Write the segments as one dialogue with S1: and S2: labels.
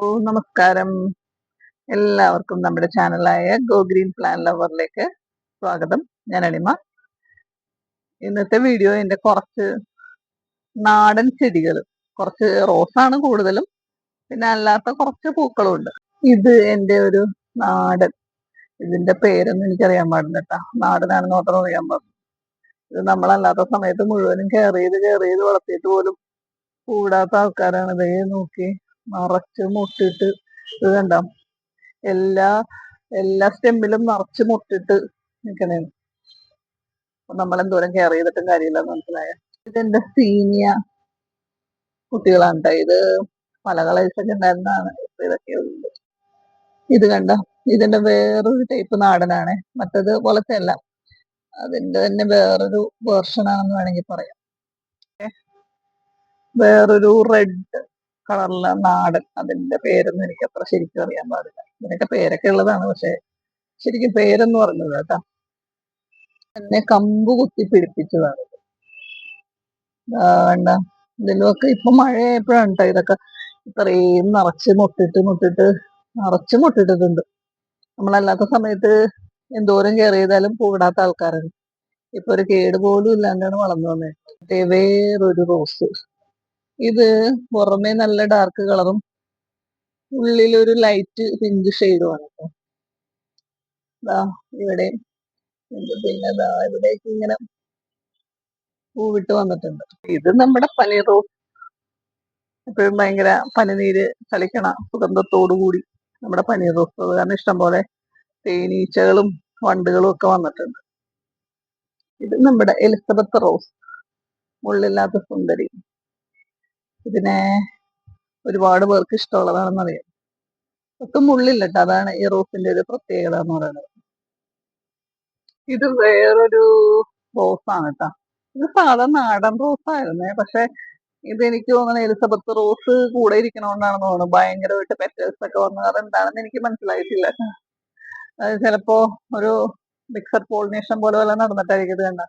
S1: നമസ്കാരം. എല്ലാവർക്കും നമ്മുടെ ചാനലായ ഗോ ഗ്രീൻ പ്ലാൻ ലവറിലേക്ക് സ്വാഗതം. ഞാൻ അണിമ. ഇന്നത്തെ വീഡിയോ എൻ്റെ കുറച്ച് നാടൻ ചെടികൾ, കുറച്ച് റോസാണ് കൂടുതലും, പിന്നെ അല്ലാത്ത കുറച്ച് പൂക്കളും ഉണ്ട്. ഇത് എൻ്റെ ഒരു നാടൻ, ഇതിന്റെ പേരൊന്നും എനിക്കറിയാൻ പാടില്ല കേട്ടാ, നാടനാണെന്ന് മാത്രം അറിയാൻ പാടില്ല. ഇത് നമ്മളല്ലാത്ത സമയത്ത് മുഴുവനും കെയർ ചെയ്ത് വളർത്തിയിട്ട് പോലും കൂടാത്ത ആൾക്കാരാണ്. ഇതേ നോക്കി നിറച്ച് മുട്ടിട്ട്, ഇത് കണ്ട എല്ലാ എല്ലാ സ്റ്റെമ്മിലും നിറച്ച് മുട്ടിട്ട് നിൽക്കണേന്ന്. അപ്പൊ നമ്മൾ എന്തോരം കെയർ ചെയ്തിട്ടും കാര്യമില്ലെന്ന് മനസ്സിലായ. ഇതെന്റെ സീനിയ കുട്ടികളാണ് കേട്ടോ. ഇത് പല കളേഴ്സൊക്കെ ഉണ്ടായിരുന്നതാണ്, ഇപ്പൊ ഇതൊക്കെ ഉണ്ട്. ഇത് കണ്ട, ഇതിന്റെ വേറൊരു ടൈപ്പ് നാടനാണ്, മറ്റത് പോലത്തെ അല്ല, അതിന്റെ തന്നെ വേറൊരു വേർഷനാണെന്ന് വേണമെങ്കിൽ പറയാം. വേറൊരു റെഡ് കളറിലെ നാടൻ, അതിന്റെ പേരൊന്നും എനിക്ക് അത്ര ശരിക്കും അറിയാൻ പാടില്ല. ഇതിനൊക്കെ പേരൊക്കെ ഉള്ളതാണ്, പക്ഷെ ശരിക്കും പേരൊന്നും പറഞ്ഞത് കേട്ടാ. എന്നെ കമ്പ് കുത്തി പിടിപ്പിച്ചതാണ്. വേണ്ട, ഇതിലൊക്കെ ഇപ്പൊ മഴയായപ്പോഴാണ് കേട്ടോ ഇതൊക്കെ ഇത്രയും നിറച്ച് നിറച്ച് മുട്ടിട്ടിട്ടുണ്ട്. നമ്മളല്ലാത്ത സമയത്ത് എന്തോരം കെയർ ചെയ്താലും പൂവിടാത്ത ആൾക്കാരാണ്. ഇപ്പൊ ഒരു കേട് പോലും ഇല്ലാണ്ടാണ് വളർന്നു വന്നത്. വേറൊരു റോസ്, ഇത് പുറമേ നല്ല ഡാർക്ക് കളറും ഉള്ളിലൊരു ലൈറ്റ് പിങ്ക് ഷെയ്ഡുമാണ് കേട്ടോ. ഇവിടെ പിന്നെ ഇവിടേക്ക് ഇങ്ങനെ പൂവിട്ട് വന്നിട്ടുണ്ട്. ഇത് നമ്മുടെ പനീർ റോസ്, എപ്പോഴും ഭയങ്കര പനിനീര് കളിക്കണ സുഗന്ധത്തോടു കൂടി നമ്മുടെ പനീർ റോസ്. അത് കാരണം ഇഷ്ടംപോലെ തേനീച്ചകളും വണ്ടുകളും ഒക്കെ വന്നിട്ടുണ്ട്. ഇത് നമ്മുടെ എലിസബത്ത് റോസ്, മുള്ളില്ലാത്ത സുന്ദരി. ഇതിനെ ഒരുപാട് പേർക്ക് ഇഷ്ടമുള്ളതാണെന്നറിയാം. ഒട്ടും മുള്ളില്ല കേട്ടോ, അതാണ് ഈ റോസിന്റെ ഒരു പ്രത്യേകത എന്ന് പറയുന്നത്. ഇത് വേറൊരു റോസാണ് കേട്ടോ. ഇത് സാധാ നാടൻ റോസായിരുന്നേ, പക്ഷെ ഇതെനിക്ക് തോന്നുന്നത് എലിസബത്ത് റോസ് കൂടെ ഇരിക്കണോണ്ടാണെന്ന് തോന്നുന്നു ഭയങ്കരമായിട്ട് പെറ്റൽസ് ഒക്കെ വന്നത്. അതെന്താണെന്ന് എനിക്ക് മനസ്സിലായിട്ടില്ല. അത് ചിലപ്പോ ഒരു മിക്സഡ് പോളിനേഷൻ പോലെ വല്ല നടന്നിട്ടായിരിക്കും. ഇത് കണ്ട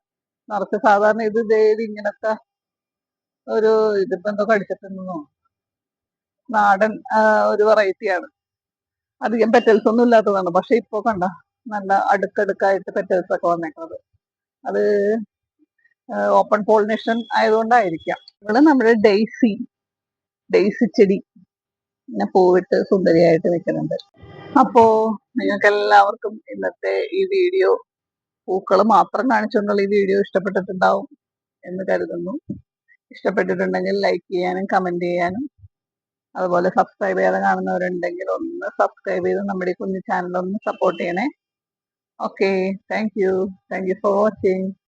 S1: നിറച്ച്, സാധാരണ ഇത് ഇങ്ങനത്തെ ഒരു, ഇതിപ്പോ എന്തോ കടിച്ചിട്ടുണ്ടെന്നോ, നാടൻ ഒരു വെറൈറ്റിയാണ്. അധികം പെറ്റൽസ് ഒന്നും ഇല്ലാത്തതാണ്, പക്ഷെ ഇപ്പൊ കണ്ട നല്ല അടുക്കടുക്കായിട്ട് പെറ്റൽസ് ഒക്കെ വന്നേക്കുന്നത്. അത് ഓപ്പൺ പോളിനേഷൻ ആയതുകൊണ്ടായിരിക്കാം. ഇവിടെ നമ്മുടെ ഡെയ്സി ചെടി ഇങ്ങനെ പൂവിട്ട് സുന്ദരിയായിട്ട് നിൽക്കുന്നുണ്ട്. അപ്പോ നിങ്ങൾക്ക് എല്ലാവർക്കും ഇന്നത്തെ ഈ വീഡിയോ, പൂക്കൾ മാത്രം കാണിച്ചുകൊണ്ടുള്ള ഈ വീഡിയോ ഇഷ്ടപ്പെട്ടിട്ടുണ്ടാവും എന്ന് കരുതുന്നു. ഇഷ്ടപ്പെട്ടിട്ടുണ്ടെങ്കിൽ ലൈക്ക് ചെയ്യാനും കമന്റ് ചെയ്യാനും, അതുപോലെ സബ്സ്ക്രൈബ് ചെയ്യാതെ കാണുന്നവരുണ്ടെങ്കിൽ ഒന്ന് സബ്സ്ക്രൈബ് ചെയ്ത് നമ്മുടെ ഈ കുഞ്ഞു ചാനൽ ഒന്ന് സപ്പോർട്ട് ചെയ്യണേ. Okay, thank you for watching.